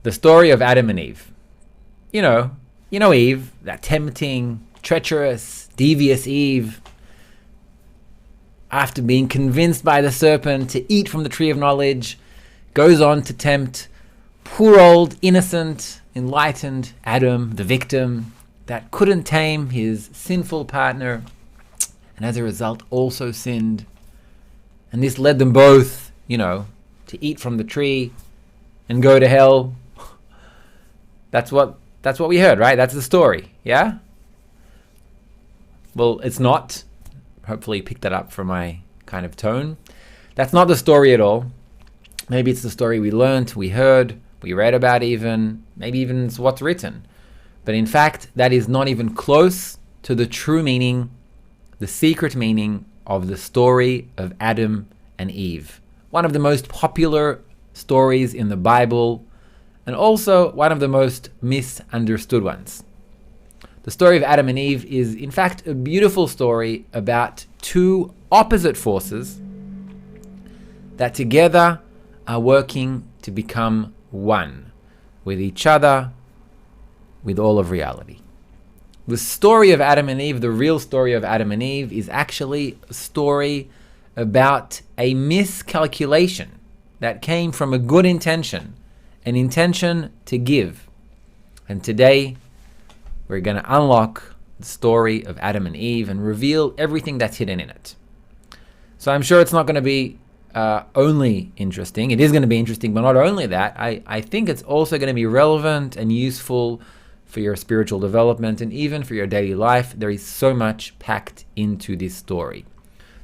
The story of Adam and Eve. You know Eve, that tempting, treacherous, devious Eve. After being convinced by the serpent to eat from the tree of knowledge, goes on to tempt poor old, innocent, enlightened Adam, the victim, that couldn't tame his sinful partner, and as a result also sinned. And this led them both, to eat from the tree and go to hell. That's what we heard, right? That's the story, yeah? Well, it's not. Hopefully you picked that up from my kind of tone. That's not the story at all. Maybe it's the story we learned, we heard, we read about even. Maybe even it's what's written. But in fact, that is not even close to the true meaning, the secret meaning of the story of Adam and Eve. One of the most popular stories in the Bible, and also one of the most misunderstood ones. The story of Adam and Eve is, in fact, a beautiful story about two opposite forces that together are working to become one with each other, with all of reality. The story of Adam and Eve, the real story of Adam and Eve, is actually a story about a miscalculation that came from a good intention, an intention to give. And today, we're going to unlock the story of Adam and Eve and reveal everything that's hidden in it. So I'm sure it's not going to be only interesting. It is going to be interesting, but not only that, I think it's also going to be relevant and useful for your spiritual development and even for your daily life. There is so much packed into this story.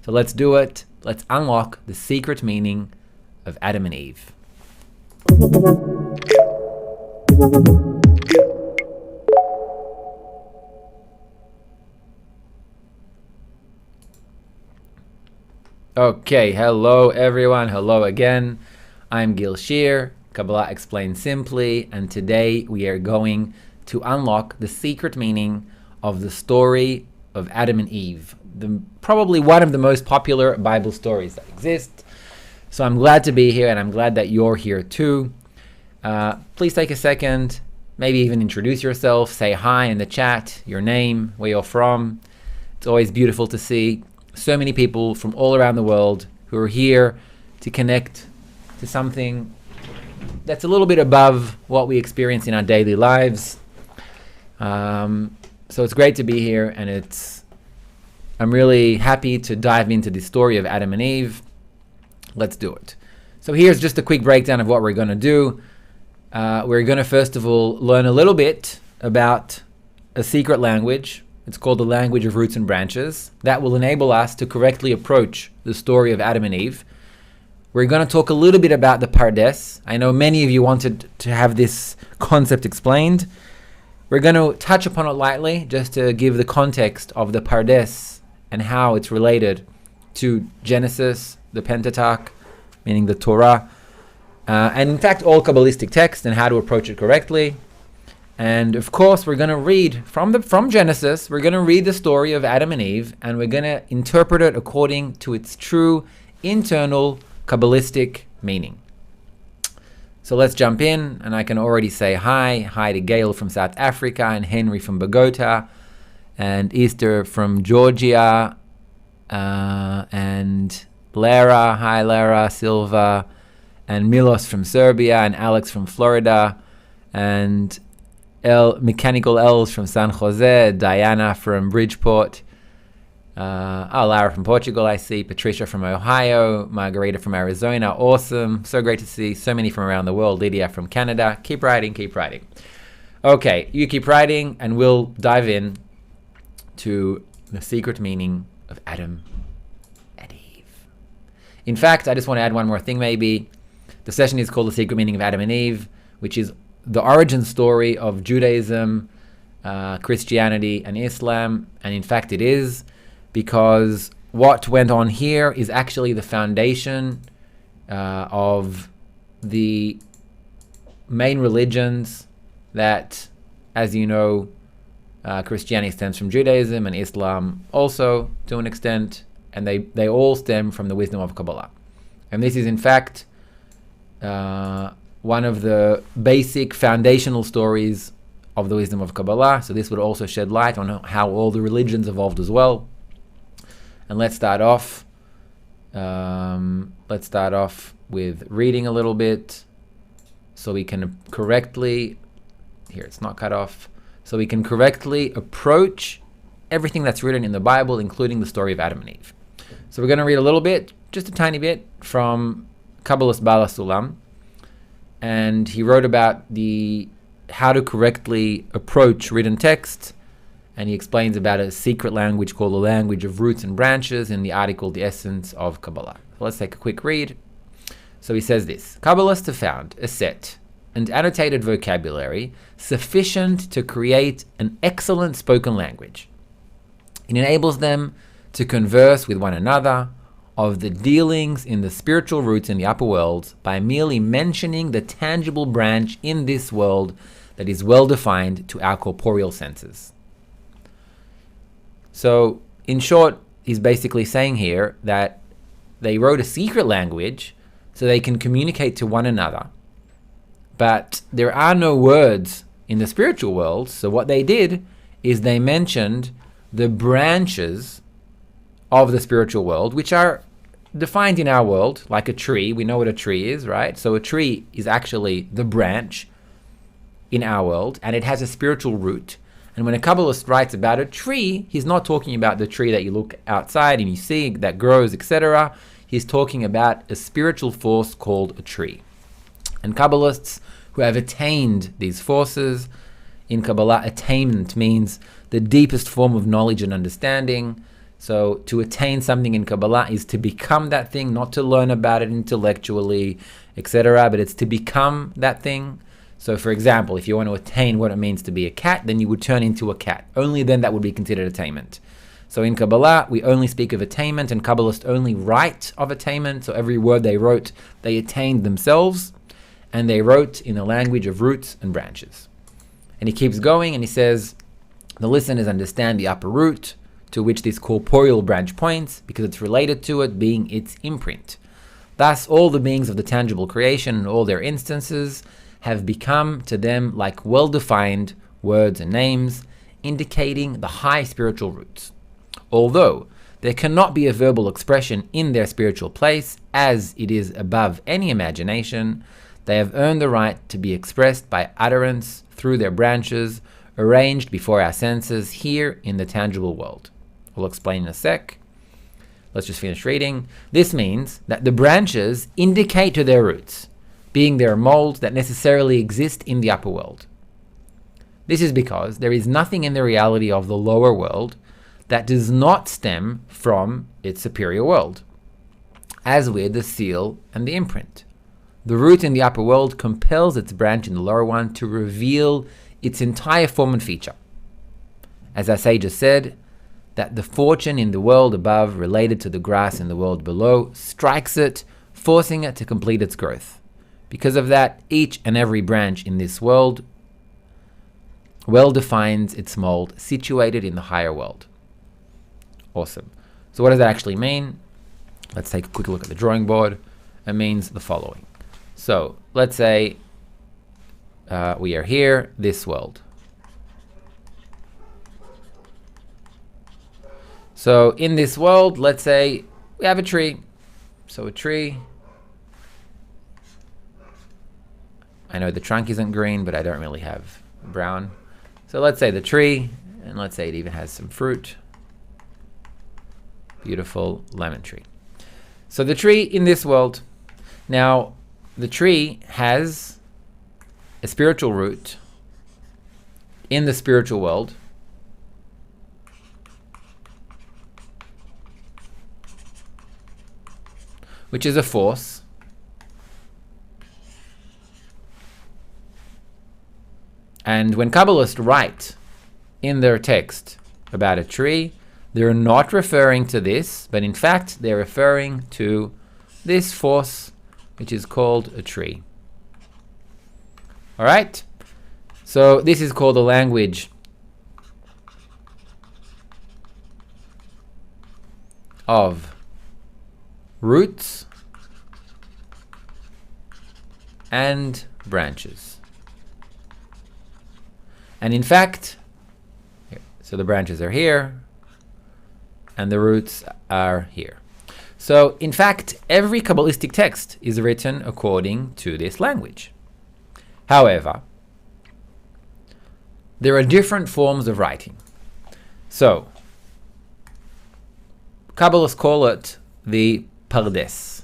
So let's do it. Let's unlock the secret meaning of Adam and Eve. Okay, hello everyone. Hello again. I'm Gil Shir, Kabbalah Explained Simply, and today we are going to unlock the secret meaning of the story of Adam and Eve, probably one of the most popular Bible stories that exist. So I'm glad to be here, and I'm glad that you're here too. Please take a second, maybe even introduce yourself, say hi in the chat, your name, where you're from. It's always beautiful to see so many people from all around the world who are here to connect to something that's a little bit above what we experience in our daily lives. So it's great to be here, and I'm really happy to dive into the story of Adam and Eve. Let's do it. So here's just a quick breakdown of what we're going to do. We're going to first of all learn a little bit about a secret language. It's called the language of roots and branches. That will enable us to correctly approach the story of Adam and Eve. We're going to talk a little bit about the PARDES. I know many of you wanted to have this concept explained. We're going to touch upon it lightly, just to give the context of the PARDES and how it's related to Genesis, the Pentateuch, meaning the Torah, and in fact all Kabbalistic texts and how to approach it correctly. And of course, we're going to read from Genesis. We're going to read the story of Adam and Eve, and we're going to interpret it according to its true internal Kabbalistic meaning. So let's jump in, and I can already say hi to Gail from South Africa, and Henry from Bogota, and Easter from Georgia, and Lara, hi Lara, Silva, and Milos from Serbia, and Alex from Florida, and Mechanical L's from San Jose, Diana from Bridgeport, Lara from Portugal, I see, Patricia from Ohio, Margarita from Arizona, awesome, so great to see so many from around the world, Lydia from Canada. Keep writing. Okay, you keep writing, and we'll dive in to the secret meaning of Adam and Eve. In fact, I just want to add one more thing maybe. The session is called The Secret Meaning of Adam and Eve, which is the origin story of Judaism, Christianity, and Islam. And in fact, it is, because what went on here is actually the foundation of the main religions that, as you know, Christianity stems from Judaism, and Islam also to an extent, and they all stem from the wisdom of Kabbalah. And this is in fact one of the basic foundational stories of the wisdom of Kabbalah. So this would also shed light on how all the religions evolved as well. And let's start off. With reading a little bit, so we can correctly. Here, it's not cut off. So we can correctly approach everything that's written in the Bible, including the story of Adam and Eve. So we're going to read a little bit, just a tiny bit, from Kabbalist Bala Sulam. And he wrote about how to correctly approach written text. And he explains about a secret language called the language of roots and branches in the article, The Essence of Kabbalah. Let's take a quick read. So he says this: Kabbalists have found a set and annotated vocabulary sufficient to create an excellent spoken language. It enables them to converse with one another of the dealings in the spiritual roots in the upper worlds by merely mentioning the tangible branch in this world that is well defined to our corporeal senses. So, in short, he's basically saying here that they wrote a secret language so they can communicate to one another. But there are no words in the spiritual world, so what they did is they mentioned the branches of the spiritual world, which are defined in our world, like a tree. We know what a tree is, right? So a tree is actually the branch in our world, and it has a spiritual root. And when a Kabbalist writes about a tree, he's not talking about the tree that you look outside and you see that grows, etc. He's talking about a spiritual force called a tree. And Kabbalists who have attained these forces, in Kabbalah, attainment means the deepest form of knowledge and understanding. So to attain something in Kabbalah is to become that thing, not to learn about it intellectually, etc., but it's to become that thing. So for example, if you want to attain what it means to be a cat, then you would turn into a cat. Only then that would be considered attainment. So in Kabbalah, we only speak of attainment, and Kabbalists only write of attainment. So every word they wrote, they attained themselves, and they wrote in the language of roots and branches. And he keeps going, and he says, the listeners understand the upper root to which this corporeal branch points, because it's related to it being its imprint. Thus, all the beings of the tangible creation and all their instances have become to them like well-defined words and names, indicating the high spiritual roots. Although there cannot be a verbal expression in their spiritual place, as it is above any imagination, they have earned the right to be expressed by utterance through their branches, arranged before our senses here in the tangible world. We'll explain in a sec. Let's just finish reading. This means that the branches indicate to their roots, being their molds that necessarily exist in the upper world. This is because there is nothing in the reality of the lower world that does not stem from its superior world, as with the seal and the imprint. The root in the upper world compels its branch in the lower one to reveal its entire form and feature. As our sages said, that the fortune in the world above related to the grass in the world below strikes it, forcing it to complete its growth. Because of that, each and every branch in this world well defines its mold, situated in the higher world. Awesome. So what does that actually mean? Let's take a quick look at the drawing board. It means the following. So let's say we are here, this world. So in this world, let's say we have a tree. So a tree. I know the trunk isn't green, but I don't really have brown. So let's say the tree, and let's say it even has some fruit. Beautiful lemon tree. So the tree in this world. Now, the tree has a spiritual root in the spiritual world. Which is a force. And when Kabbalists write in their text about a tree, they're not referring to this, but in fact, they're referring to this force, which is called a tree. All right? So this is called the language of roots and branches. And in fact, so the branches are here, and the roots are here. So in fact, every Kabbalistic text is written according to this language. However, there are different forms of writing. So, Kabbalists call it the PARDES.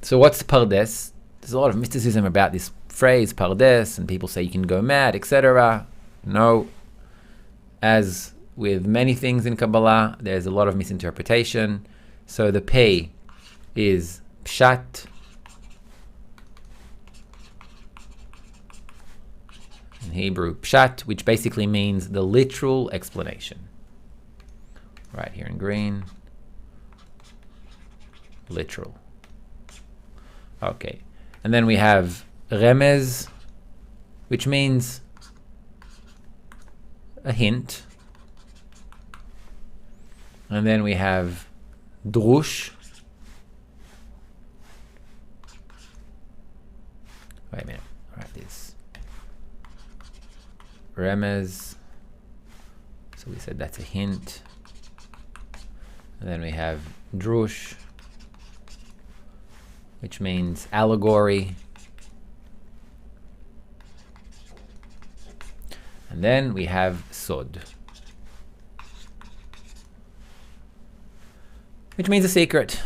So what's PARDES? There's a lot of mysticism about this phrase, PARDES, and people say you can go mad, etc. No. As with many things in Kabbalah, there's a lot of misinterpretation. So the Pei is Pshat. In Hebrew, Pshat, which basically means the literal explanation. Right here in green. Literal. Okay. And then we have Remez, which means a hint. And then we have Drush. Wait a minute. I'll write this. Remez. So we said that's a hint. And then we have Drush, which means allegory. And then we have Sod, which means a secret.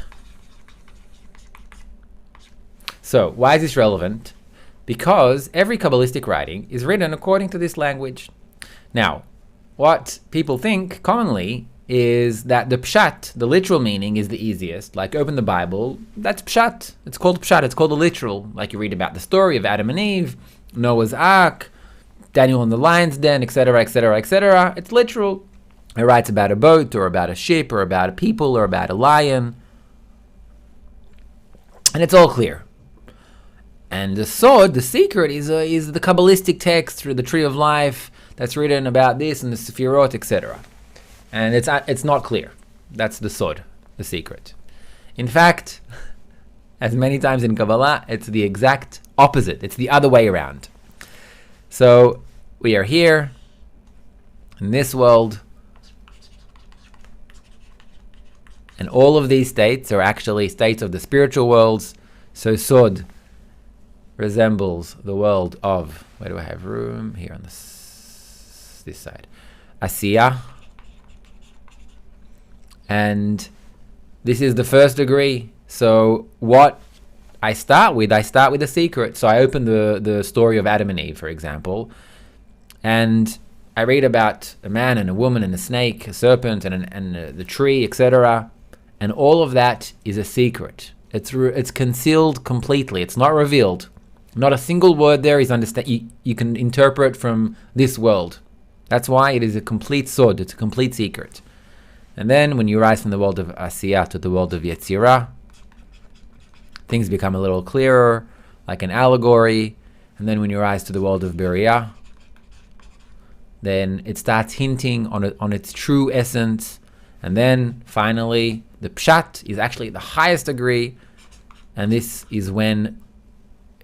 So why is this relevant? Because every Kabbalistic writing is written according to this language. Now, what people think commonly is that the pshat, the literal meaning, is the easiest. Like open the Bible, that's pshat. It's called pshat, it's called the literal. Like you read about the story of Adam and Eve, Noah's Ark, Daniel in the lion's den, etc., etc., etc. It's literal. It writes about a boat, or about a ship, or about a people, or about a lion. And it's all clear. And the Sod, the secret, is the Kabbalistic text through the Tree of Life that's written about this and the Sefirot, etc. And it's not clear. That's the Sod, the secret. In fact, as many times in Kabbalah, it's the exact opposite. It's the other way around. So we are here in this world, and all of these states are actually states of the spiritual worlds. So Sod resembles the world of, where do I have room? Here on this side. Asiya. And this is the first degree. So what I start with a secret. So I open the story of Adam and Eve, for example, and I read about a man and a woman and a snake, a serpent and the tree, etc. And all of that is a secret. It's concealed completely. It's not revealed. Not a single word there is you can interpret from this world. That's why it is a complete sod. It's a complete secret. And then when you rise from the world of Asiya to the world of Yetzirah, things become a little clearer, like an allegory. And then when you rise to the world of Beriah, then it starts hinting on its true essence. And then finally, the Pshat is actually the highest degree. And this is when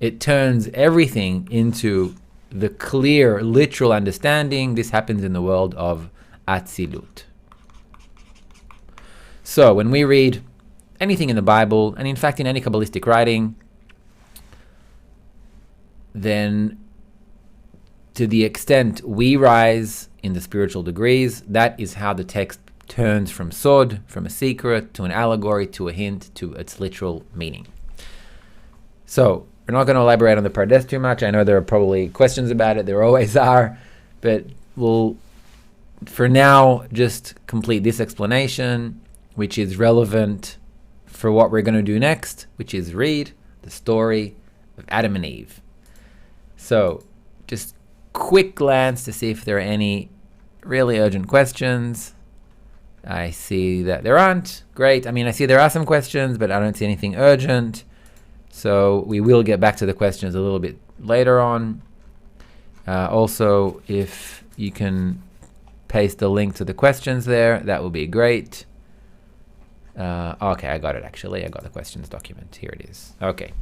it turns everything into the clear, literal understanding. This happens in the world of Atzilut. So when we read anything in the Bible, and in fact in any Kabbalistic writing, then to the extent we rise in the spiritual degrees, that is how the text turns from sod, from a secret, to an allegory, to a hint, to its literal meaning. So we're not going to elaborate on the PARDES too much. I know there are probably questions about it. There always are. But we'll, for now, just complete this explanation, which is relevant for what we're going to do next, which is read the story of Adam and Eve. So just quick glance to see if there are any really urgent questions. I see that there aren't. Great. I mean, I see there are some questions, but I don't see anything urgent. So we will get back to the questions a little bit later on. Also, if you can paste the link to the questions there, that will be great. Okay, I got it actually. I got the questions document. Here it is. Okay.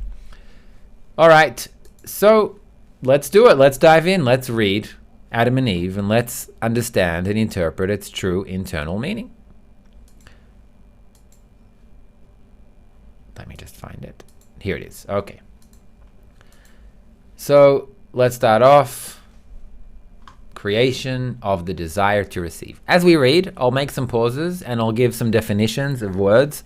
All right, so let's do it. Let's dive in. Let's read Adam and Eve, and let's understand and interpret its true internal meaning. Let me just find it. Here it is. Okay. So let's start off. Creation of the desire to receive. As we read, I'll make some pauses and I'll give some definitions of words,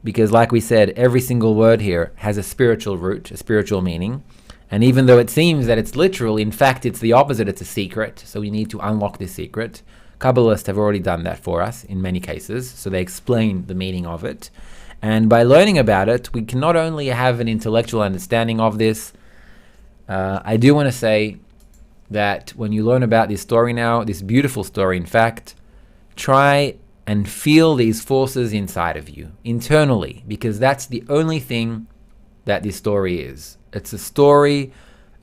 because like we said, every single word here has a spiritual root, a spiritual meaning. And even though it seems that it's literal, in fact, it's the opposite. It's a secret. So we need to unlock this secret. Kabbalists have already done that for us in many cases. So they explain the meaning of it. And by learning about it, we can not only have an intellectual understanding of this. I do want to say that when you learn about this story now, this beautiful story, in fact, try and feel these forces inside of you, internally, because that's the only thing that this story is. It's a story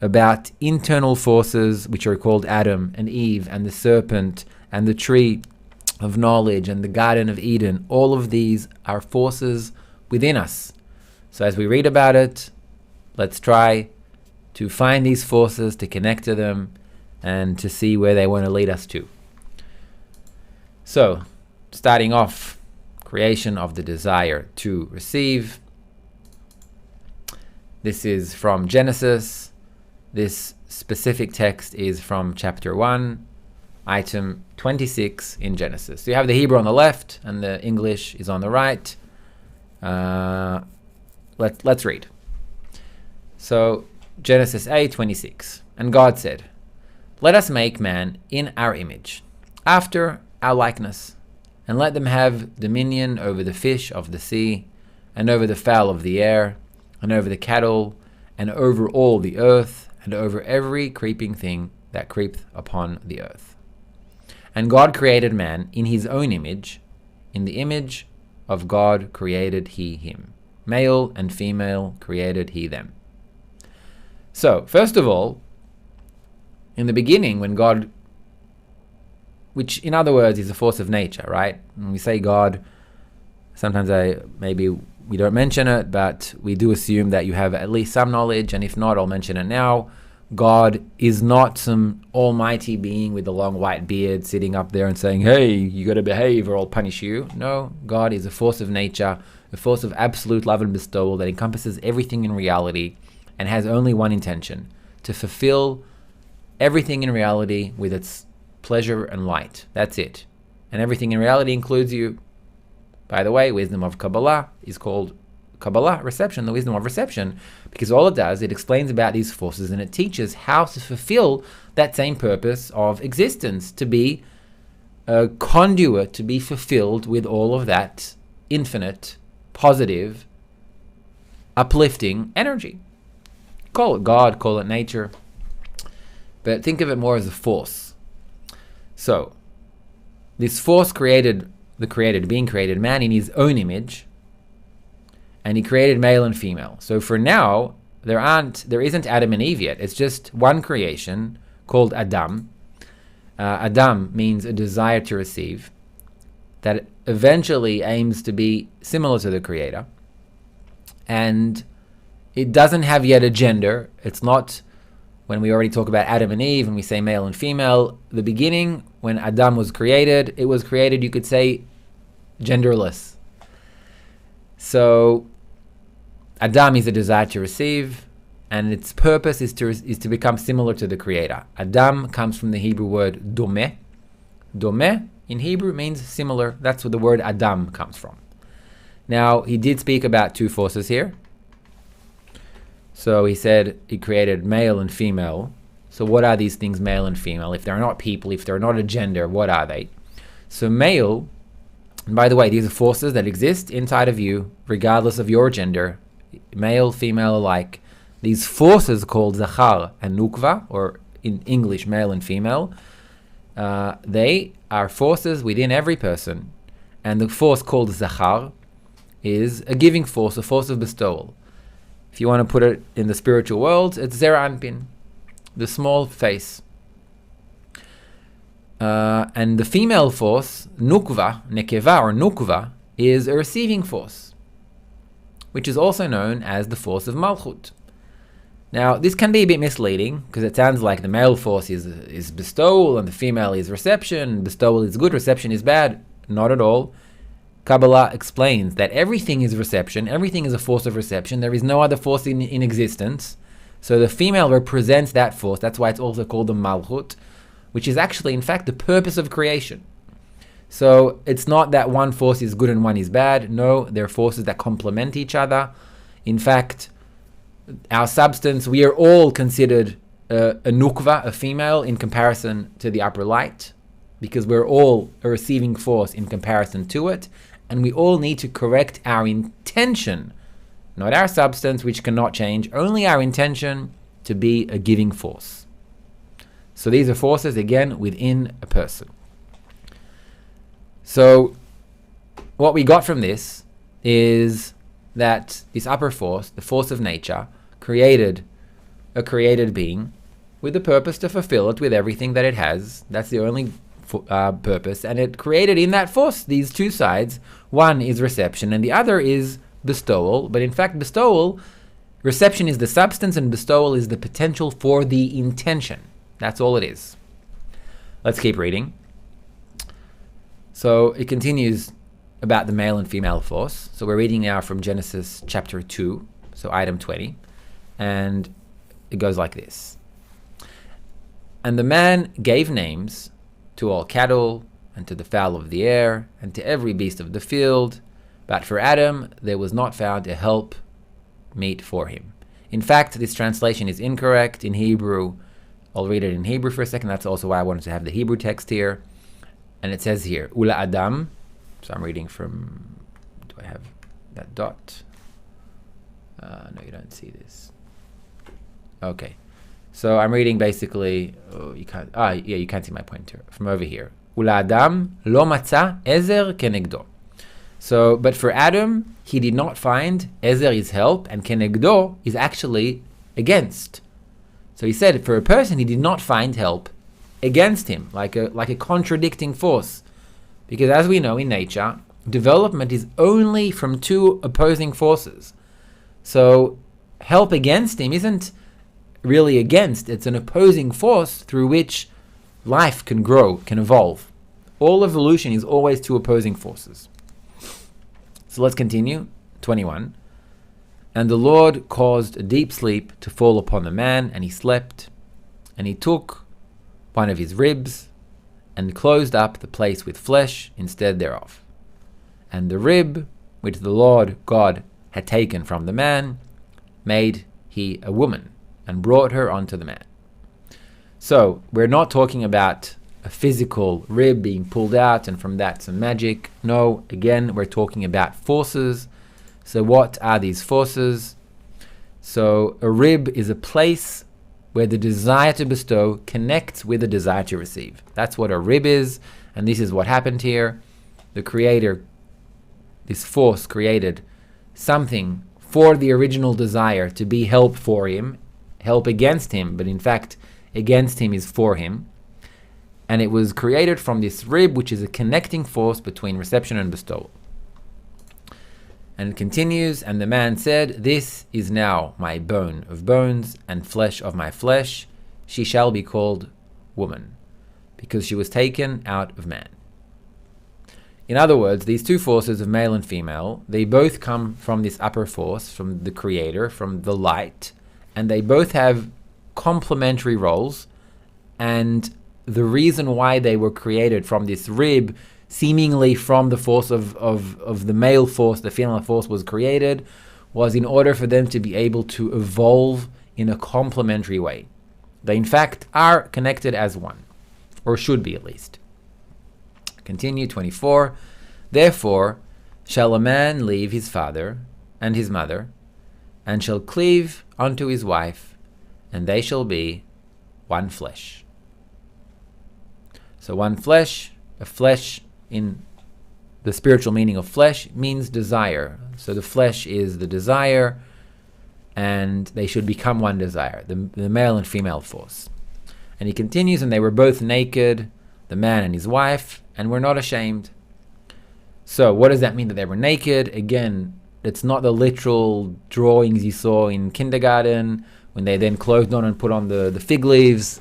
about internal forces, which are called Adam and Eve and the serpent and the tree of knowledge and the Garden of Eden. All of these are forces within us. So as we read about it, let's try to find these forces, to connect to them, and to see where they want to lead us to. So, starting off, creation of the desire to receive. This is from Genesis. This specific text is from chapter 1, item 26 in Genesis. So you have the Hebrew on the left and the English is on the right. Let's read. So Genesis 8:26. And God said, "Let us make man in our image, after our likeness, and let them have dominion over the fish of the sea, and over the fowl of the air, and over the cattle, and over all the earth, and over every creeping thing that creepeth upon the earth." And God created man in his own image. In the image of God created he him. Male and female created he them. So, first of all, in the beginning, when God, which in other words is a force of nature, right? When we say God, sometimes maybe we don't mention it, but we do assume that you have at least some knowledge, and if not, I'll mention it now. God is not some almighty being with a long white beard sitting up there and saying, "Hey, you got to behave or I'll punish you." No, God is a force of nature, a force of absolute love and bestowal that encompasses everything in reality and has only one intention: to fulfill everything in reality with its pleasure and light. That's it. And everything in reality includes you. By the way, wisdom of Kabbalah is called Kabbalah reception, the wisdom of reception, because all it does, it explains about these forces and it teaches how to fulfill that same purpose of existence, to be a conduit, to be fulfilled with all of that infinite, positive, uplifting energy. Call it God, call it nature, but think of it more as a force. So, this force created the being created man in his own image, and he created male and female. So for now, there isn't Adam and Eve yet. It's just one creation called Adam. Adam means a desire to receive, that eventually aims to be similar to the Creator. And it doesn't have yet a gender. It's not, when we already talk about Adam and Eve and we say male and female, the beginning, when Adam was created, it was created, you could say, genderless. So Adam is a desire to receive, and its purpose is to become similar to the Creator. Adam comes from the Hebrew word domeh. Domeh in Hebrew means similar. That's where the word Adam comes from. Now, he did speak about two forces here. So he said he created male and female. So what are these things, male and female? If they're not people, if they're not a gender, what are they? So male, and by the way, these are forces that exist inside of you, regardless of your gender, male, female alike. These forces called Zachar and Nukva, or in English, male and female, they are forces within every person. And the force called Zachar is a giving force, a force of bestowal. If you want to put it in the spiritual world, it's Zera Anpin, the small face. And the female force, Nukva, Nekeva or Nukva, is a receiving force, which is also known as the force of Malchut. Now, this can be a bit misleading because it sounds like the male force is bestowal and the female is reception. Bestowal is good, reception is bad. Not at all. Kabbalah explains that everything is reception, everything is a force of reception. There is no other force in existence. So the female represents that force. That's why it's also called the Malchut, which is actually, in fact, the purpose of creation. So it's not that one force is good and one is bad. No, they're forces that complement each other. In fact, our substance, we are all considered a nukva, a female, in comparison to the upper light, because we're all a receiving force in comparison to it, and we all need to correct our intention, not our substance, which cannot change, only our intention to be a giving force. So these are forces, again, within a person. So what we got from this is that this upper force, the force of nature, created a created being with the purpose to fulfill it with everything that it has. That's the only purpose. And it created in that force these two sides. One is reception and the other is bestowal. But in fact, bestowal, reception is the substance and bestowal is the potential for the intention. That's all it is. Let's keep reading. So it continues about the male and female force. So we're reading now from Genesis chapter 2, so item 20, and it goes like this. And the man gave names to all cattle, and to the fowl of the air, and to every beast of the field, but for Adam there was not found a help meet for him. In fact, this translation is incorrect in Hebrew. I'll read it in Hebrew for a second. That's also why I wanted to have the Hebrew text here. And it says here, Ula Adam. So I'm reading from, do I have that dot? No, you don't see this. Okay. So I'm reading basically, you can't see my pointer from over here. Ula Adam lo matza ezer kenegdo. So, but for Adam, he did not find ezer is help, and kenegdo is actually against. So he said, for a person, he did not find help against him, like a contradicting force. Because as we know in nature, development is only from two opposing forces. So help against him isn't really against, it's an opposing force through which life can grow, can evolve. All evolution is always two opposing forces. So let's continue. 21. And the Lord caused a deep sleep to fall upon the man, and he slept, and he took one of his ribs, and closed up the place with flesh instead thereof. And the rib which the Lord God had taken from the man made he a woman, and brought her unto the man. So we're not talking about a physical rib being pulled out and from that some magic. No, again, we're talking about forces. So what are these forces? So a rib is a place where the desire to bestow connects with the desire to receive. That's what a rib is, and this is what happened here. The Creator, this force, created something for the original desire to be help for him, help against him, but in fact, against him is for him. And it was created from this rib, which is a connecting force between reception and bestowal. And it continues, and the man said, this is now my bone of bones and flesh of my flesh. She shall be called woman, because she was taken out of man. In other words, these two forces of male and female, they both come from this upper force, from the Creator, from the light, and they both have complementary roles. And the reason why they were created from this rib, seemingly from the force of the male force, the female force was created, was in order for them to be able to evolve in a complementary way. They in fact are connected as one, or should be at least. Continue, 24. Therefore shall a man leave his father and his mother, and shall cleave unto his wife, and they shall be one flesh. So one flesh, a flesh in the spiritual meaning of flesh means desire. So the flesh is the desire, and they should become one desire, the male and female force. And he continues, and they were both naked, the man and his wife, and were not ashamed. So what does that mean that they were naked? Again, it's not the literal drawings you saw in kindergarten when they then clothed on and put on the fig leaves.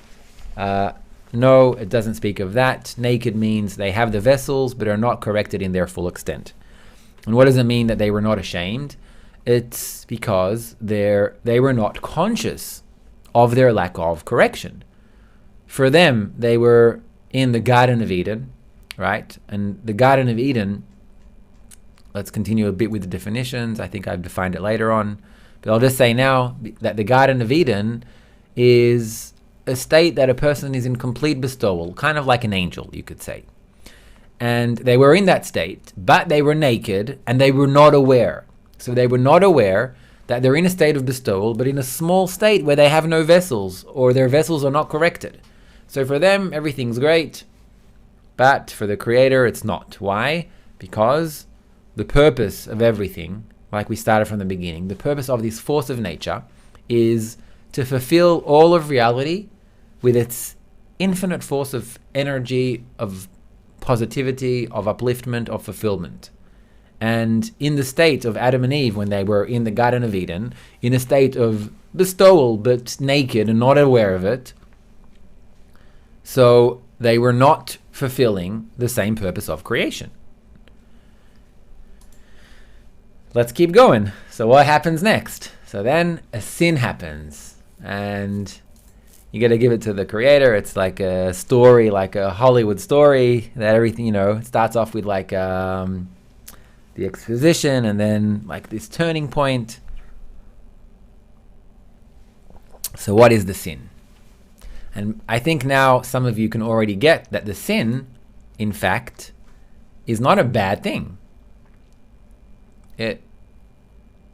No, it doesn't speak of that. Naked means they have the vessels but are not corrected in their full extent. And what does it mean that they were not ashamed? It's because they were not conscious of their lack of correction. For them, they were in the Garden of Eden, right? And the Garden of Eden, let's continue a bit with the definitions. I think I've defined it later on. But I'll just say now that the Garden of Eden is a state that a person is in complete bestowal, kind of like an angel, you could say. And they were in that state, but they were naked and they were not aware. So they were not aware that they're in a state of bestowal, but in a small state where they have no vessels, or their vessels are not corrected. So for them, everything's great, but for the Creator, it's not. Why? Because the purpose of everything, like we started from the beginning, the purpose of this force of nature is to fulfill all of reality with its infinite force of energy, of positivity, of upliftment, of fulfillment. And in the state of Adam and Eve, when they were in the Garden of Eden, in a state of bestowal but naked and not aware of it, so they were not fulfilling the same purpose of creation. Let's keep going. So what happens next? So then a sin happens, and you got to give it to the Creator. It's like a story, like a Hollywood story, that everything, it starts off with like the exposition, and then like this turning point. So what is the sin? And I think now some of you can already get that the sin, in fact, is not a bad thing.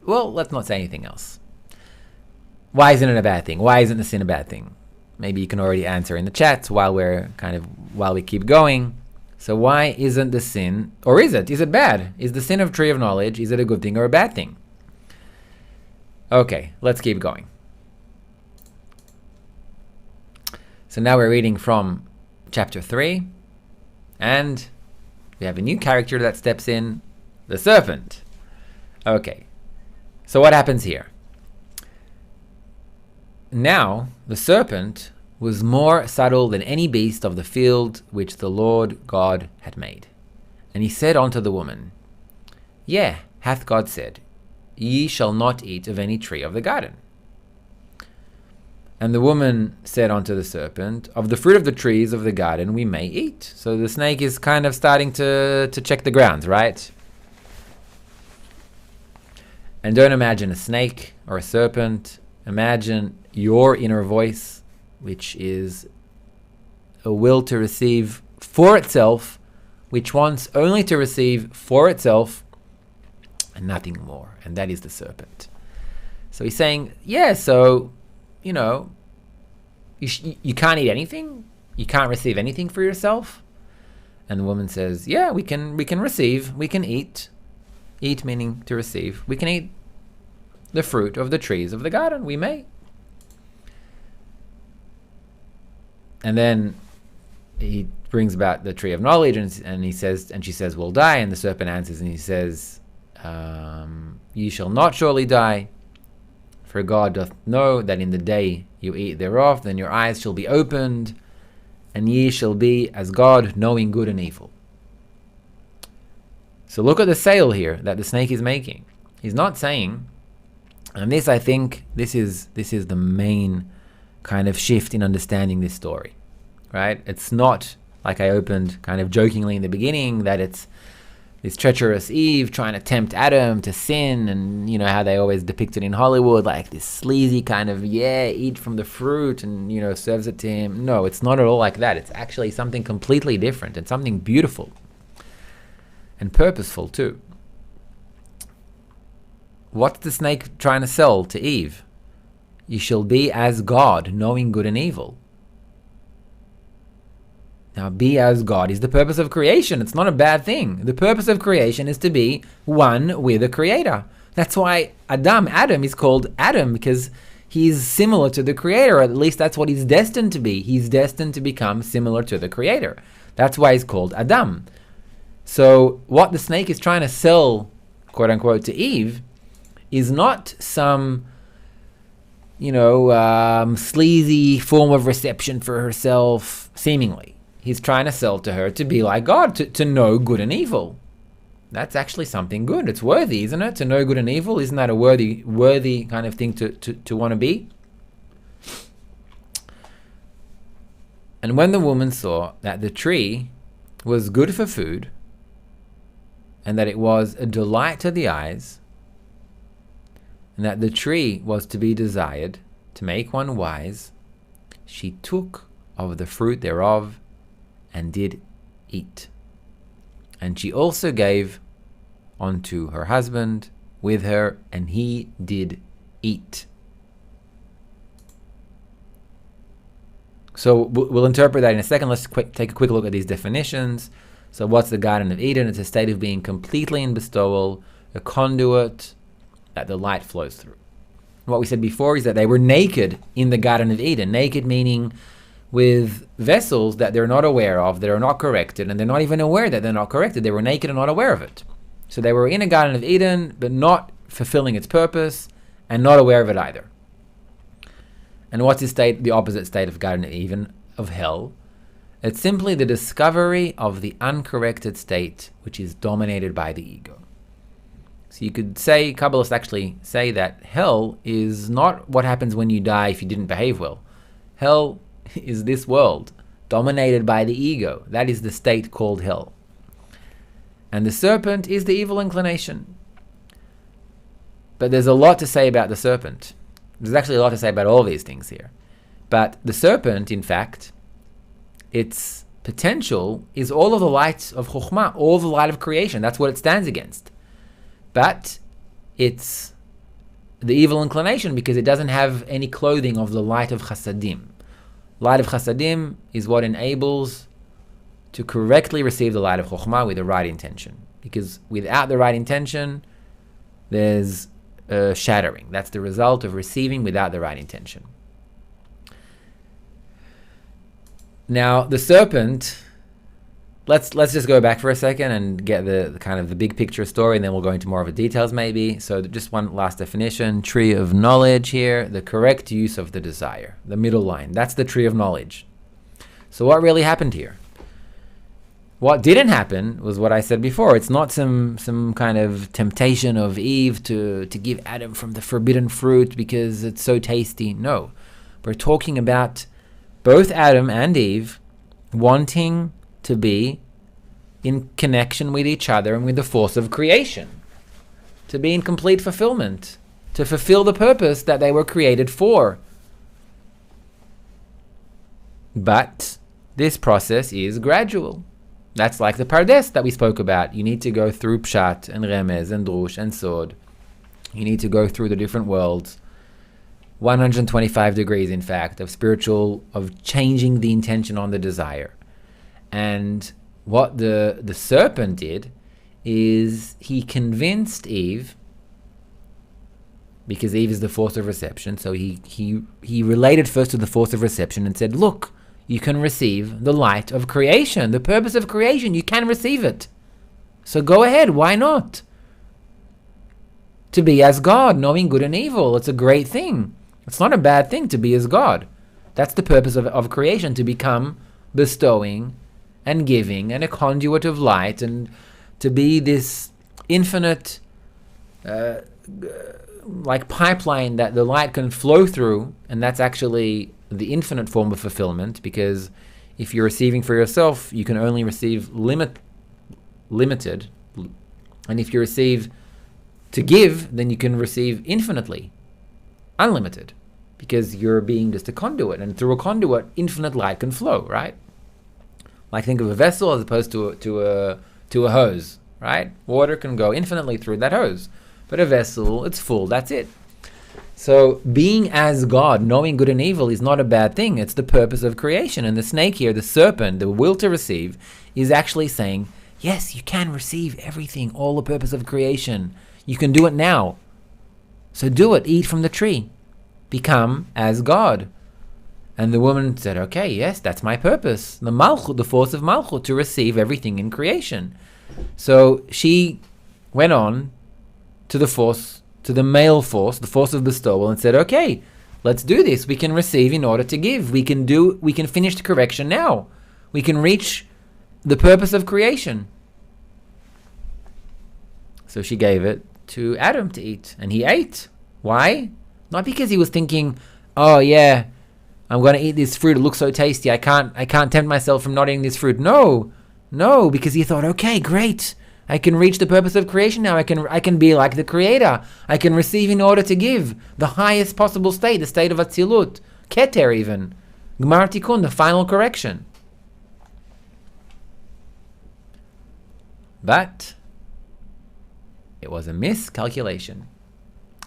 Well, let's not say anything else. Why isn't it a bad thing? Why isn't the sin a bad thing? Maybe you can already answer in the chat while we keep going. So why isn't the sin, or is it? Is it bad? Is the sin of tree of knowledge, is it a good thing or a bad thing? Okay, let's keep going. So now we're reading from chapter 3, and we have a new character that steps in, the serpent. Okay, so what happens here? Now, the serpent was more subtle than any beast of the field which the Lord God had made. And he said unto the woman, Yea, hath God said, Ye shall not eat of any tree of the garden. And the woman said unto the serpent, Of the fruit of the trees of the garden we may eat. So the snake is kind of starting to check the grounds, right? And don't imagine a snake or a serpent. Imagine your inner voice, which is a will to receive for itself, which wants only to receive for itself and nothing more. And that is the serpent. So he's saying, yeah, so, you can't eat anything? You can't receive anything for yourself? And the woman says, yeah, we can receive, we can eat. Eat meaning to receive. We can eat the fruit of the trees of the garden. We may. And then he brings about the tree of knowledge, and she says, we'll die. And the serpent answers, and he says, ye shall not surely die, for God doth know that in the day you eat thereof, then your eyes shall be opened, and ye shall be as God, knowing good and evil. So look at the sale here that the snake is making. He's not saying, and this, I think, this is the main kind of shift in understanding this story, right? It's not like I opened kind of jokingly in the beginning that it's this treacherous Eve trying to tempt Adam to sin, and how they always depict it in Hollywood, like this sleazy kind of, eat from the fruit and, serves it to him. No, it's not at all like that. It's actually something completely different and something beautiful and purposeful too. What's the snake trying to sell to Eve? You shall be as God, knowing good and evil. Now, be as God is the purpose of creation. It's not a bad thing. The purpose of creation is to be one with the Creator. That's why Adam is called Adam, because he's similar to the Creator. At least that's what he's destined to be. He's destined to become similar to the Creator. That's why he's called Adam. So what the snake is trying to sell, quote unquote, to Eve is not some sleazy form of reception for herself, seemingly. He's trying to sell to her to be like God, to know good and evil. That's actually something good. It's worthy, isn't it? To know good and evil. Isn't that a worthy kind of thing to want to be? And when the woman saw that the tree was good for food, and that it was a delight to the eyes, and that the tree was to be desired to make one wise, she took of the fruit thereof and did eat. And she also gave unto her husband with her, and he did eat. So we'll interpret that in a second. Let's take a quick look at these definitions. So what's the Garden of Eden? It's a state of being completely in bestowal, a conduit that the light flows through. What we said before is that they were naked in the Garden of Eden. Naked meaning with vessels that they're not aware of, that are not corrected, and they're not even aware that they're not corrected. They were naked and not aware of it. So they were in a Garden of Eden, but not fulfilling its purpose, and not aware of it either. And what's the state, the opposite state of Garden of Eden, of hell? It's simply the discovery of the uncorrected state, which is dominated by the ego. So you could say, Kabbalists actually say that hell is not what happens when you die if you didn't behave well. Hell is this world, dominated by the ego. That is the state called hell. And the serpent is the evil inclination. But there's a lot to say about the serpent. There's actually a lot to say about all these things here. But the serpent, in fact, its potential is all of the light of Chokhmah, all the light of creation. That's what it stands against. But it's the evil inclination because it doesn't have any clothing of the light of Chasadim. Light of Chasadim is what enables to correctly receive the light of Chokhmah with the right intention. Because without the right intention, there's shattering. That's the result of receiving without the right intention. Now, the serpent, let's just go back for a second and get the kind of the big picture story, and then we'll go into more of the details maybe. So just one last definition, tree of knowledge here, the correct use of the desire, the middle line. That's the tree of knowledge. So what really happened here? What didn't happen was what I said before. It's not some kind of temptation of Eve to give Adam from the forbidden fruit because it's so tasty. No. We're talking about both Adam and Eve wanting to be in connection with each other and with the force of creation. To be in complete fulfillment. To fulfill the purpose that they were created for. But this process is gradual. That's like the PARDES that we spoke about. You need to go through Pshat and Remez and Drush and Sod. You need to go through the different worlds. 125 degrees, in fact, of changing the intention on the desire. And what the serpent did is he convinced Eve, because Eve is the force of reception, so he related first to the force of reception and said, look, you can receive the light of creation, the purpose of creation. You can receive it. So go ahead. Why not? To be as God, knowing good and evil. It's a great thing. It's not a bad thing to be as God. That's the purpose of creation, to become bestowing and giving and a conduit of light, and to be this infinite like pipeline that the light can flow through. And that's actually the infinite form of fulfillment, because if you're receiving for yourself, you can only receive limited, and if you receive to give, then you can receive infinitely, unlimited, because you're being just a conduit, and through a conduit, infinite light can flow, right? Like think of a vessel as opposed to a hose, right? Water can go infinitely through that hose, but a vessel, it's full, that's it. So being as God, knowing good and evil, is not a bad thing. It's the purpose of creation. And the snake here, the serpent, the will to receive, is actually saying, yes, you can receive everything, all the purpose of creation. You can do it now. So do it, eat from the tree. Become as God. And the woman said, okay, yes, that's my purpose. The Malchut, the force of Malchut, to receive everything in creation. So she went on to the force, to the male force, the force of bestowal, and said, okay, let's do this. We can receive in order to give. We can finish the correction now. We can reach the purpose of creation. So she gave it to Adam to eat, and he ate. Why? Not because he was thinking, oh yeah, I'm going to eat this fruit. It looks so tasty. I can't tempt myself from not eating this fruit. No, because he thought, okay, great. I can reach the purpose of creation now. I can be like the Creator. I can receive in order to give. The highest possible state, the state of Atzilut. Keter even. Gmar Tikkun, the final correction. But it was a miscalculation.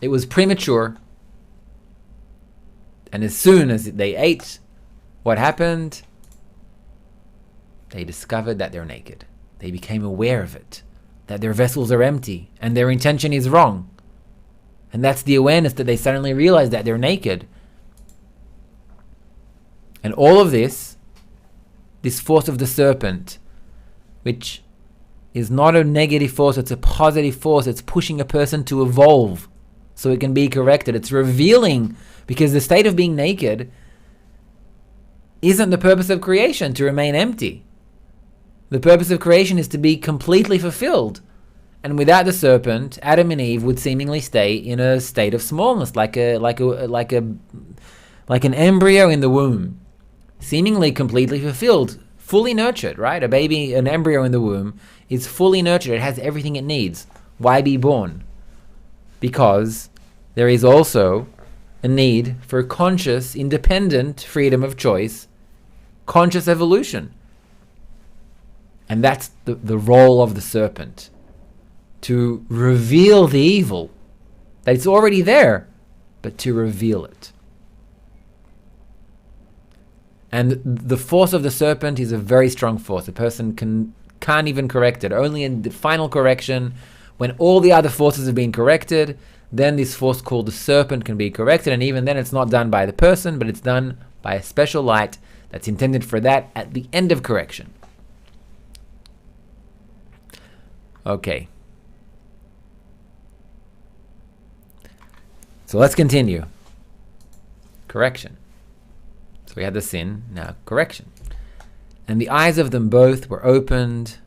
It was premature. And as soon as they ate, what happened? They discovered that they're naked. They became aware of it, that their vessels are empty and their intention is wrong. And that's the awareness that they suddenly realize that they're naked. And all of this force of the serpent, which is not a negative force, it's a positive force. It's pushing a person to evolve so it can be corrected. It's revealing, because the state of being naked isn't the purpose of creation, to remain empty. The purpose of creation is to be completely fulfilled. And without the serpent, Adam and Eve would seemingly stay in a state of smallness, like an embryo in the womb, seemingly completely fulfilled, fully nurtured, right? A baby, an embryo in the womb, is fully nurtured. It has everything it needs. Why be born? Because there is also a need for conscious, independent freedom of choice, conscious evolution. And that's the role of the serpent, to reveal the evil, that it's already there, but to reveal it. And the force of the serpent is a very strong force. A person can't even correct it. Only in the final correction, when all the other forces have been corrected, then this force called the serpent can be corrected. And even then it's not done by the person, but it's done by a special light that's intended for that at the end of correction. Okay. So let's continue. Correction. So we had the sin, now correction. And the eyes of them both were opened,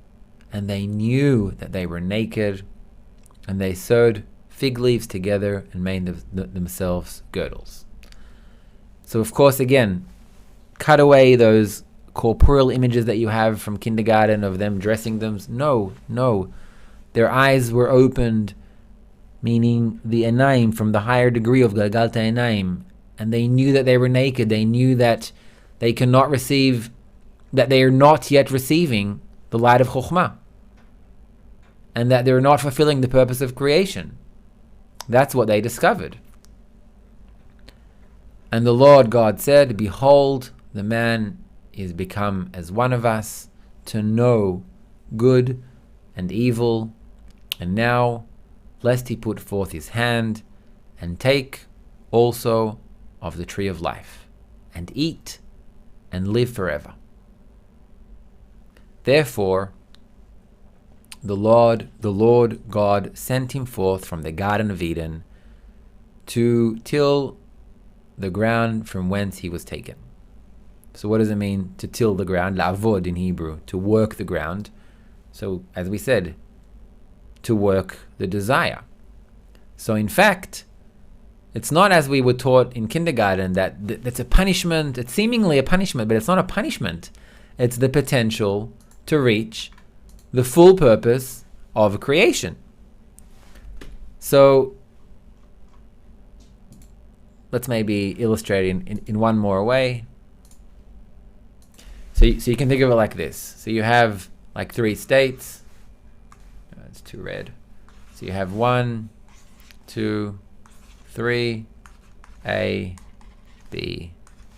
and they knew that they were naked, and they sewed fig leaves together and made themselves girdles. So of course, again, cut away those corporeal images that you have from kindergarten of them dressing them. No. Their eyes were opened, meaning the enaim, from the higher degree of Galgalta enaim, and they knew that they were naked. They knew that they cannot receive, that they are not yet receiving the light of Chokhmah, and that they're not fulfilling the purpose of creation. That's what they discovered. And the Lord God said, behold, the man is become as one of us, to know good and evil. And now, lest he put forth his hand, and take also of the tree of life, and eat, and live forever. Therefore, the Lord God sent him forth from the Garden of Eden to till the ground from whence he was taken. So what does it mean to till the ground? La'avod in Hebrew, to work the ground. So as we said, to work the desire. So in fact, it's not as we were taught in kindergarten that's a punishment. It's seemingly a punishment, but it's not a punishment. It's the potential to reach the full purpose of creation. So let's maybe illustrate in one more way. So you can think of it like this. So you have like three states. It's too red. So you have 1, 2, 3, A, B,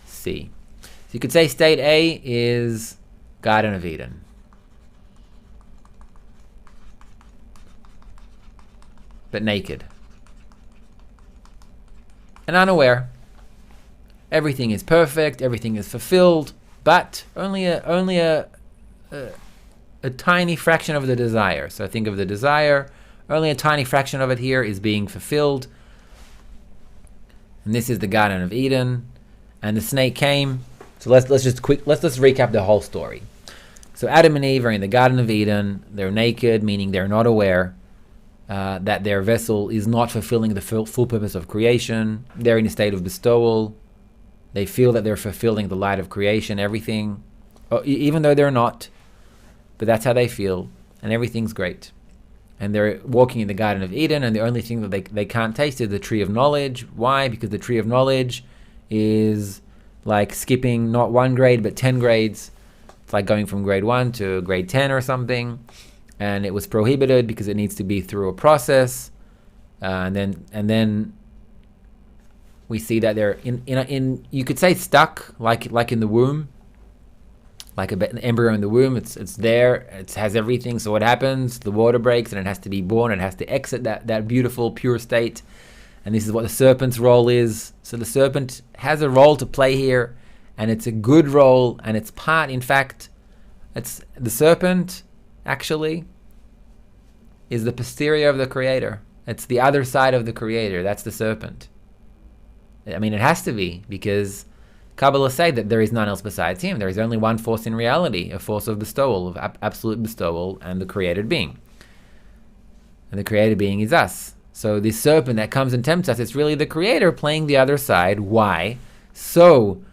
C. So you could say state A is Garden of Eden. But naked. And unaware. Everything is perfect, everything is fulfilled, but only a tiny fraction of the desire. So think of the desire, only a tiny fraction of it here is being fulfilled. And this is the Garden of Eden. And the snake came. So let's just recap the whole story. So Adam and Eve are in the Garden of Eden. They're naked, meaning they're not aware that their vessel is not fulfilling the full purpose of creation. They're in a state of bestowal. They feel that they're fulfilling the light of creation, everything, even though they're not. But that's how they feel, and everything's great. And they're walking in the Garden of Eden, and the only thing that they can't taste is the tree of knowledge. Why? Because the tree of knowledge is like skipping not 1 grade, but 10 grades. It's like going from grade 1 to grade 10 or something. And it was prohibited because it needs to be through a process. And then we see that they're in you could say stuck, like in the womb. Like an embryo in the womb, it's there, it has everything. So what happens? The water breaks and it has to be born, it has to exit that beautiful, pure state. And this is what the serpent's role is. So the serpent has a role to play here, and it's a good role, and it's part, in fact, it's the serpent, actually, is the posterior of the Creator. It's the other side of the Creator. That's the serpent. I mean, it has to be, because Kabbalah say that there is none else besides him. There is only one force in reality, a force of bestowal, of absolute bestowal, and the created being. And the created being is us. So this serpent that comes and tempts us, it's really the Creator playing the other side. Why? So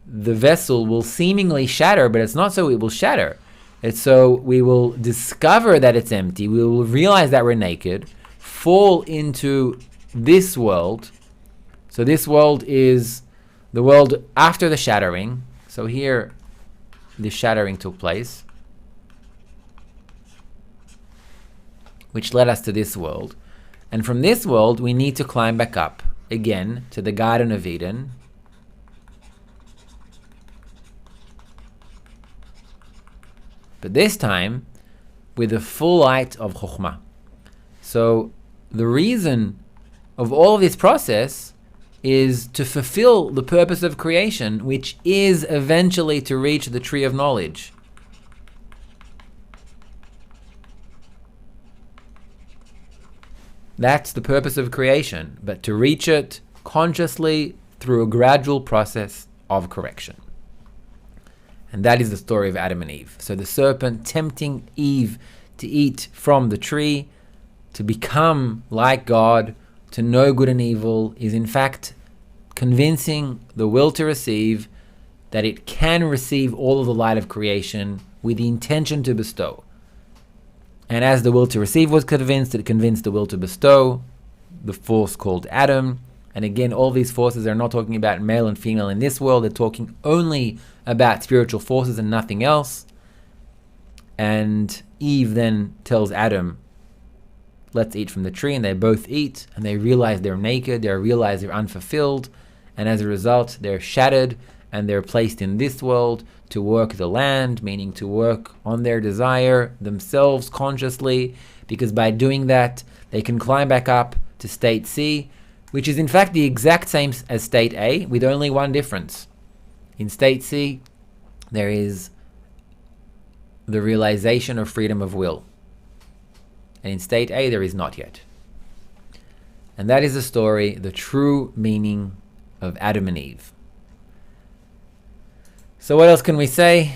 the vessel will seemingly shatter, but it's not so it will shatter. It's so we will discover that it's empty. We will realize that we're naked, fall into this world. So this world is the world after the shattering. So here, the shattering took place, which led us to this world. And from this world, we need to climb back up again to the Garden of Eden. But this time, with the full light of Chokhmah. So the reason of all of this process is to fulfill the purpose of creation, which is eventually to reach the tree of knowledge. That's the purpose of creation, but to reach it consciously through a gradual process of correction. And that is the story of Adam and Eve. So the serpent tempting Eve to eat from the tree, to become like God, to know good and evil, is in fact convincing the will to receive that it can receive all of the light of creation with the intention to bestow. And as the will to receive was convinced, it convinced the will to bestow, the force called Adam. And again, all these forces are not talking about male and female in this world. They're talking only about spiritual forces and nothing else. And Eve then tells Adam, let's eat from the tree. And they both eat, and they realize they're naked. They realize they're unfulfilled. And as a result, they're shattered, and they're placed in this world to work the land, meaning to work on their desire themselves consciously, because by doing that, they can climb back up to state C, which is in fact the exact same as state A, with only one difference. In state C, there is the realization of freedom of will. And in state A, there is not yet. And that is the story, the true meaning of Adam and Eve. So what else can we say?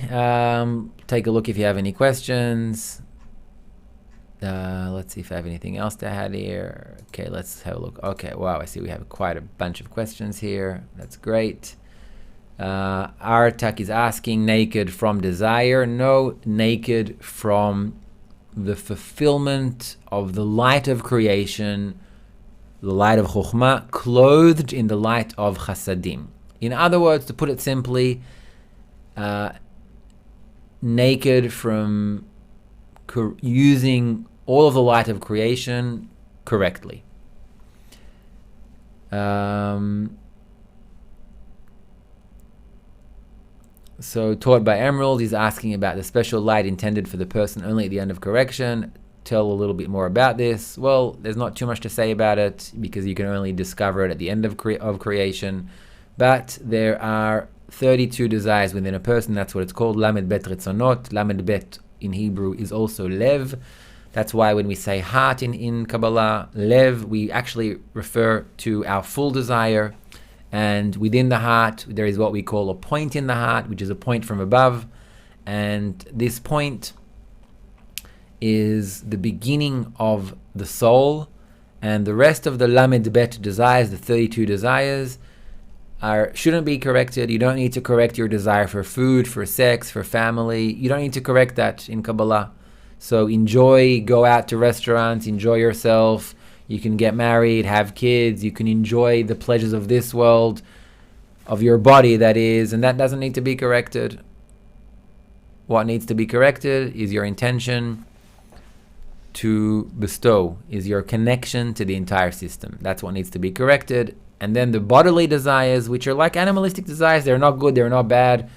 Take a look if you have any questions. Let's see if I have anything else to add here. Okay, let's have a look. Okay, wow, I see we have quite a bunch of questions here. That's great. Artak is asking, naked from desire? No, naked from the fulfillment of the light of creation, the light of Chokhmah, clothed in the light of Chasadim. In other words, to put it simply, naked from using all of the light of creation correctly. So taught by Emerald, he's asking about the special light intended for the person only at the end of correction. Tell a little bit more about this. Well, there's not too much to say about it because you can only discover it at the end of creation. But there are 32 desires within a person. That's what it's called. Lamed Bet Retzonot. Lamed Bet in Hebrew is also Lev. That's why when we say heart in Kabbalah, lev, we actually refer to our full desire. And within the heart, there is what we call a point in the heart, which is a point from above. And this point is the beginning of the soul. And the rest of the Lamed Bet desires, the 32 desires, shouldn't be corrected. You don't need to correct your desire for food, for sex, for family. You don't need to correct that in Kabbalah. So enjoy, go out to restaurants, enjoy yourself. You can get married, have kids. You can enjoy the pleasures of this world, of your body, that is, and that doesn't need to be corrected. What needs to be corrected is your intention to bestow, is your connection to the entire system. That's what needs to be corrected. And then the bodily desires, which are like animalistic desires, they're not good, they're not bad.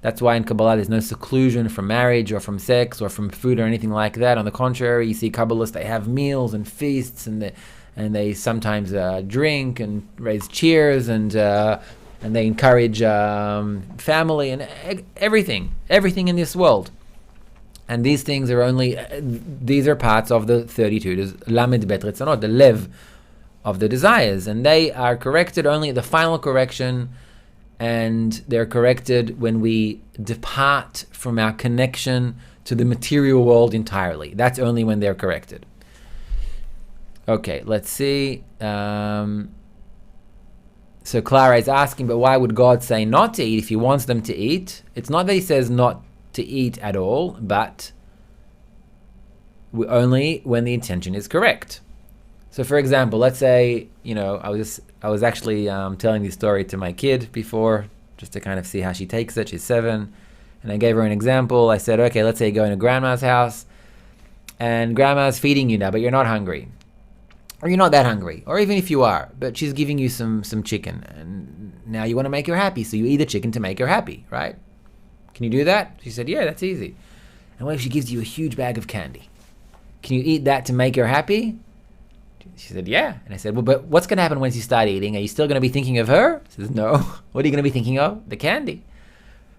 That's why in Kabbalah there's no seclusion from marriage or from sex or from food or anything like that. On the contrary, you see Kabbalists, they have meals and feasts, and they sometimes drink and raise cheers, and they encourage family and everything in this world. And these things are these are parts of the 32, Lamed Bet Ritzonot, the lev of the desires, and they are corrected only at the final correction. And they're corrected when we depart from our connection to the material world entirely. That's only when they're corrected. Okay, let's see. So Clara is asking, but why would God say not to eat if he wants them to eat? It's not that he says not to eat at all, but only when the intention is correct. So for example, let's say, I was actually telling this story to my kid before, just to kind of see how she takes it. She's 7. And I gave her an example. I said, okay, let's say you go into grandma's house, and grandma's feeding you now, but you're not hungry. Or you're not that hungry. Or even if you are, but she's giving you some chicken. And now you want to make her happy, so you eat the chicken to make her happy, right? Can you do that? She said, yeah, that's easy. And what if she gives you a huge bag of candy? Can you eat that to make her happy? She said, yeah. And I said, well, but what's going to happen once you start eating? Are you still going to be thinking of her? She says, no. What are you going to be thinking of? The candy.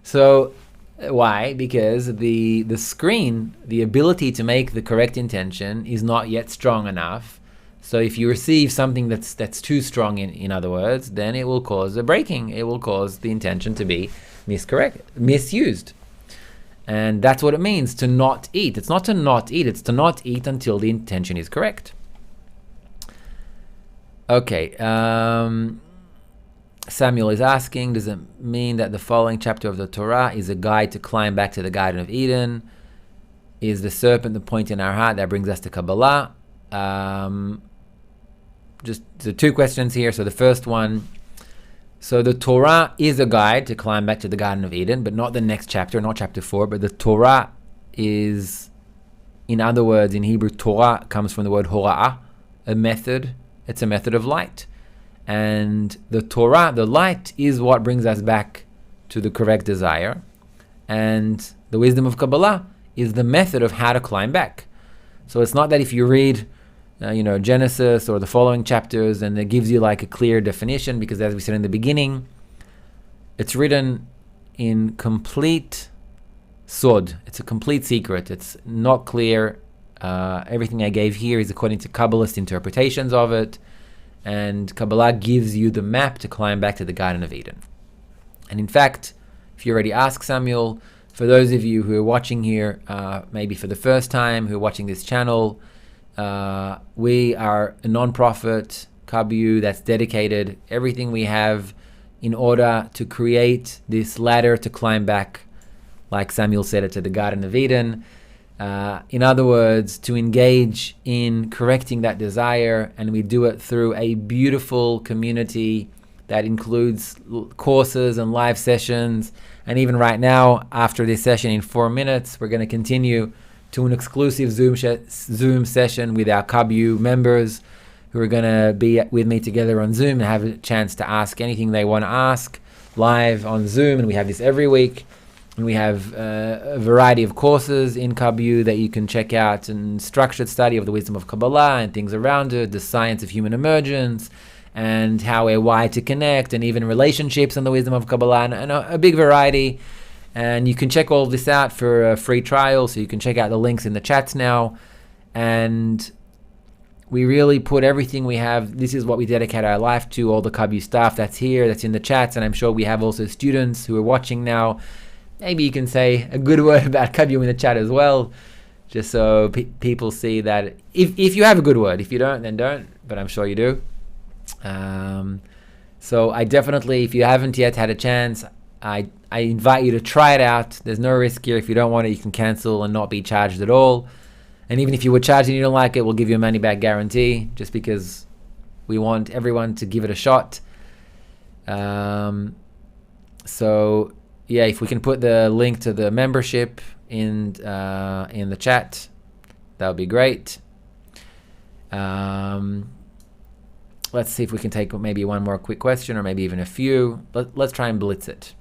So why? Because the screen, the ability to make the correct intention is not yet strong enough. So if you receive something that's too strong, in other words, then it will cause a breaking. It will cause the intention to be misused. And that's what it means to not eat. It's not to not eat. It's to not eat until the intention is correct. Okay, Samuel is asking, does it mean that the following chapter of the Torah is a guide to climb back to the Garden of Eden? Is the serpent the point in our heart that brings us to Kabbalah? Just the 2 questions here. So the first one, so the Torah is a guide to climb back to the Garden of Eden, but not the next chapter, not chapter 4, but the Torah is, in other words, in Hebrew, Torah comes from the word hora'ah, a method. It's a method of light. And the Torah, the light, is what brings us back to the correct desire. And the wisdom of Kabbalah is the method of how to climb back. So it's not that if you read, Genesis or the following chapters and it gives you like a clear definition, because as we said in the beginning, it's written in complete sod. It's a complete secret. It's not clear. Everything I gave here is according to Kabbalist interpretations of it, and Kabbalah gives you the map to climb back to the Garden of Eden. And in fact, if you already asked Samuel, for those of you who are watching here, maybe for the first time, who are watching this channel, we are a non-profit, Kabbu, that's dedicated everything we have in order to create this ladder to climb back, like Samuel said it, to the Garden of Eden. In other words, to engage in correcting that desire, and we do it through a beautiful community that includes courses and live sessions. And even right now, after this session in 4 minutes, we're going to continue to an exclusive Zoom session with our Kabbu members who are going to be with me together on Zoom and have a chance to ask anything they want to ask live on Zoom. And we have this every week. And we have a variety of courses in Kabbu that you can check out, and structured study of the wisdom of Kabbalah and things around it, the science of human emergence, and how we're wired to connect, and even relationships and the wisdom of Kabbalah, and a big variety. And you can check all this out for a free trial, so you can check out the links in the chats now. and we really put everything we have. This is what we dedicate our life to, all the Kabbalah stuff that's here, that's in the chats, and I'm sure we have also students who are watching now. Maybe you can say a good word about Kabbalah in the chat as well, just so people see that if you have a good word. If you don't, then don't, but I'm sure you do. So I definitely, if you haven't yet had a chance, I invite you to try it out. There's no risk here. If you don't want it, you can cancel and not be charged at all. And even if you were charged and you don't like it, we'll give you a money back guarantee, just because we want everyone to give it a shot. So yeah, if we can put the link to the membership in the chat, that would be great. Let's see if we can take maybe one more quick question, or maybe even a few. Let's try and blitz it.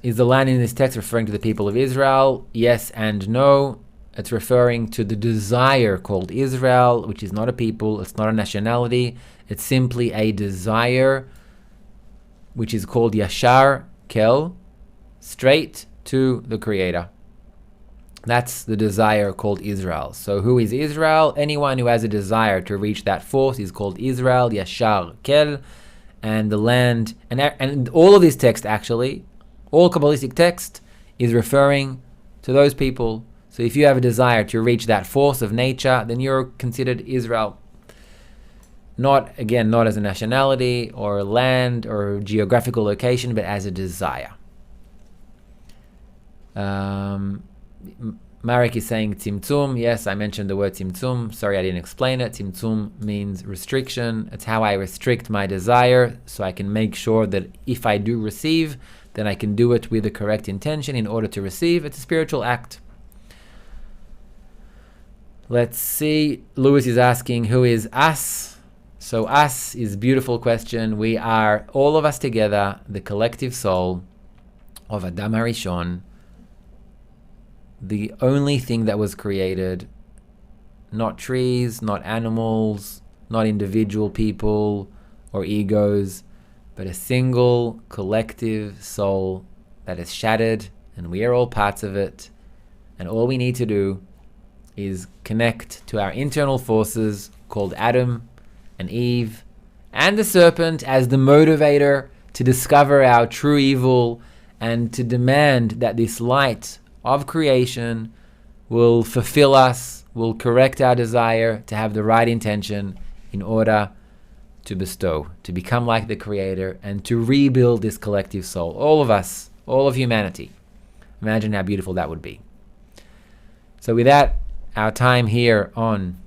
Is the land in this text referring to the people of Israel? Yes and no. It's referring to the desire called Israel, which is not a people, it's not a nationality. It's simply a desire, which is called Yashar Kel, straight to the Creator. That's the desire called Israel. So who is Israel? Anyone who has a desire to reach that force is called Israel, Yashar Kel. And the land, and all of this text actually, all Kabbalistic text is referring to those people. So if you have a desire to reach that force of nature, then you're considered Israel. Not as a nationality or a land or a geographical location, but as a desire. Marek is saying tzimtzum. Yes, I mentioned the word tzimtzum. Sorry, I didn't explain it. Tzimtzum means restriction. It's how I restrict my desire, so I can make sure that if I do receive, then I can do it with the correct intention in order to receive. It's a spiritual act. Let's see. Lewis is asking, who is us? So us is a beautiful question. We are, all of us together, the collective soul of Adam HaRishon, the only thing that was created, not trees, not animals, not individual people or egos, but a single collective soul that is shattered, and we are all parts of it. And all we need to do is connect to our internal forces called Adam and Eve and the serpent as the motivator to discover our true evil and to demand that this light of creation will fulfill us, will correct our desire to have the right intention in order to bestow, to become like the Creator, and to rebuild this collective soul. All of us, all of humanity. Imagine how beautiful that would be. So with that, our time here on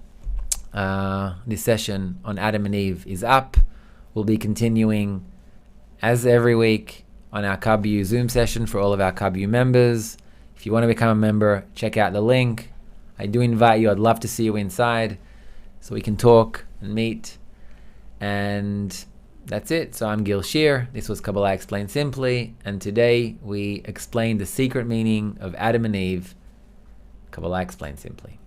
this session on Adam and Eve is up. We'll be continuing as every week on our Kabbalah Zoom session for all of our Kabbalah members. If you want to become a member, check out the link. I do invite you. I'd love to see you inside so we can talk and meet. And that's it. So I'm Gil Shir. This was Kabbalah Explained Simply. And today we explained the secret meaning of Adam and Eve. Kabbalah Explained Simply.